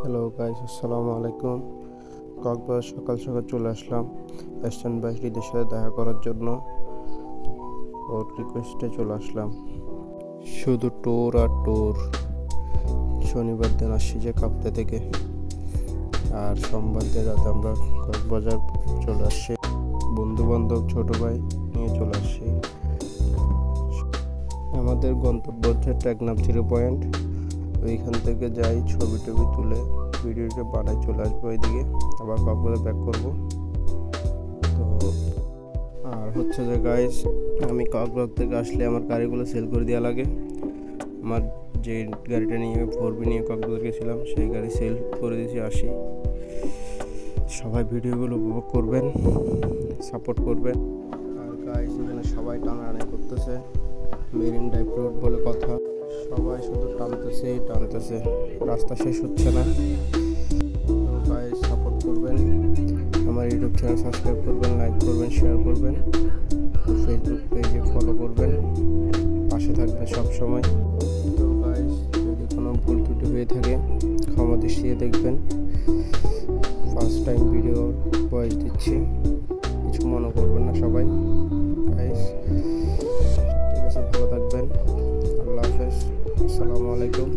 Hello guys, আসসালামু আলাইকুম। কক্সবাজার সকাল সকাল চলে আসলাম স্ট্যান্ড বাই হৃদের সাথে দেখা করার জন্য। ওর রিকোয়েস্টে চলে আসলাম। শুধু ট্যুর আর ট্যুর। শনিবার দিন আসছি যে কাপ্তাই থেকে, আর সোমবার দিন রাতে আমরা কক্সবাজার চলে আসছি। বন্ধু বান্ধব ছোট ভাই নিয়ে চলে আসছি। আমাদের গন্তব্য হচ্ছে টেকনাফ 0 পয়েন্ট। ওইখান থেকে যাই, ছবি টবি তুলে ভিডিওটা বানাই চলে আসবো ওইদিকে, আবার কক্সবাজার ব্যাক করবো। তো আর হচ্ছে যে গাইস, আমি কক্সবাজার থেকে আসলে আমার গাড়িগুলো সেল করে দেওয়া লাগে। আমার যে গাড়িটা নিয়ে 4B নিয়ে কক্সবাজার গেছিলাম, সেই গাড়ি সেল করে দিয়েছি। আসি, সবাই ভিডিওগুলো উপভোগ করবেন, সাপোর্ট করবেন। আর গাইস, এখানে সবাই টানাটানি করতেছে, মেরিন ড্রাইভ রোড বলে কথা। সবাই শুধু টানতেছে, রাস্তা শেষ হচ্ছে না। তো গাইস, সাপোর্ট করবেন, আমার ইউটিউব চ্যানেল সাবস্ক্রাইব করবেন, লাইক করবেন, শেয়ার করবেন, ফেসবুক পেজে ফলো করবেন, পাশে থাকবেন সব সময়। তো গাইস, যদি কোনো ভুল ত্রুটি হয়ে থাকে ক্ষমা দৃষ্টিতে দেখবেন। ফার্স্ট টাইম ভিডিও ভয়েস দিচ্ছি, কিছু মনে করবেন না সবাই। গাইস, ঠিক আছে, ভালো থাকবেন। আল্লাহ হাফেজ, আসসালামু আলাইকুম।